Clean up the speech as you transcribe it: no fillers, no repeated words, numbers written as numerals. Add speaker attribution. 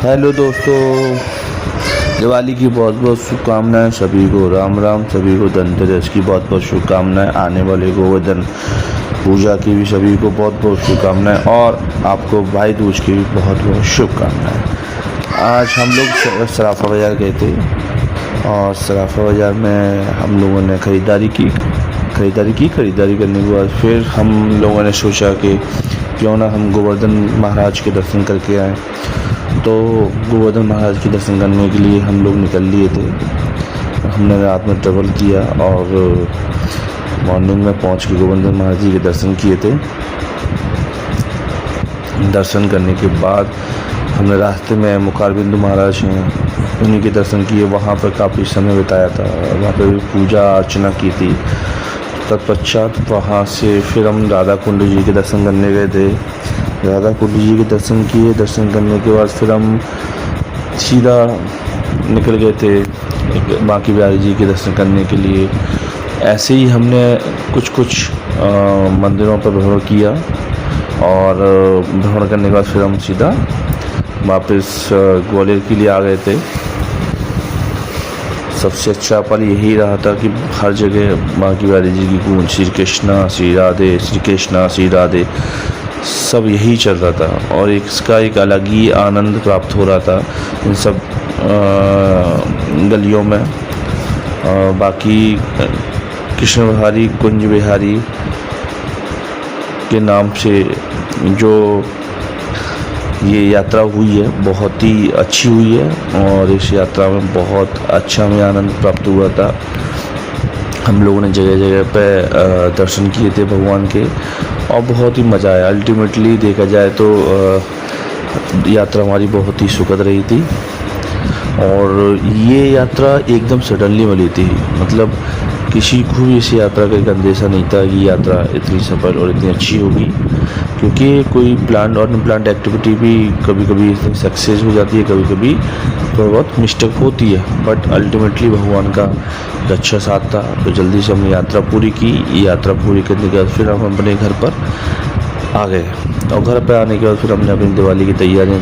Speaker 1: Hello दोस्तों, दिवाली की बहुत बहुत शुभकामनाएं सभी को। राम राम। सभी को धनतेरस की बहुत बहुत शुभकामनाएं। आने वाले गोवर्धन पूजा की भी सभी को बहुत बहुत शुभकामनाएं और आपको भाई दूज की भी बहुत बहुत शुभकामनाएं। आज हम लोग सराफा बाज़ार गए थे और सराफा बाज़ार में हम लोगों ने ख़रीदारी करने के बाद फिर हम लोगों ने सोचा कि क्यों ना हम गोवर्धन महाराज के दर्शन करके आएँ। तो गोवर्धन महाराज के दर्शन करने के लिए हम लोग निकल लिए थे। हमने रात में ट्रेवल किया और मॉर्निंग में पहुंच के गोवर्धन महाराज जी के दर्शन किए थे। दर्शन करने के बाद हमने रास्ते में मुखारबिंदु महाराज हैं, उन्हीं के दर्शन किए। वहाँ पर काफ़ी समय बिताया था, वहाँ पर पूजा अर्चना की थी। तत्पश्चात वहाँ से फिर हम राधा कुंड जी के दर्शन करने गए थे। राधा कुंड जी के दर्शन किए। दर्शन करने के बाद फिर हम सीधा निकल गए थे बांके बिहारी जी के दर्शन करने के लिए। ऐसे ही हमने कुछ मंदिरों पर भ्रमण किया और भ्रमण करने के बाद फिर हम सीधा वापस ग्वालियर के लिए आ गए थे। सबसे अच्छा पल यही रहा था कि हर जगह बांके बिहारी जी की गूंज, श्री कृष्णा श्री राधे, श्री कृष्णा श्री राधे, सब यही चल रहा था और इसका एक अलग ही आनंद प्राप्त हो रहा था इन सब गलियों में। बाकी कृष्ण बिहारी कुंज बिहारी के नाम से जो ये यात्रा हुई है बहुत ही अच्छी हुई है और इस यात्रा में बहुत अच्छा हमें आनंद प्राप्त हुआ था। हम लोगों ने जगह जगह पे दर्शन किए थे भगवान के और बहुत ही मज़ा आया। अल्टीमेटली देखा जाए तो यात्रा हमारी बहुत ही सुखद रही थी और ये यात्रा एकदम सडनली मिली थी। मतलब किसी को भी इस यात्रा का एक अंदेशा नहीं था कि यात्रा इतनी सफल और इतनी अच्छी होगी, क्योंकि कोई प्लान और अनप्लान्ड एक्टिविटी भी कभी कभी सक्सेस हो जाती है, कभी कभी थोड़ा बहुत मिस्टेक होती है, बट अल्टीमेटली भगवान का अच्छा साथ था। तो जल्दी से हमने यात्रा पूरी की। यात्रा पूरी करने के बाद फिर हम अपने घर पर आ गए और घर पर आने के बाद फिर हमने अपनी दिवाली की तैयारियाँ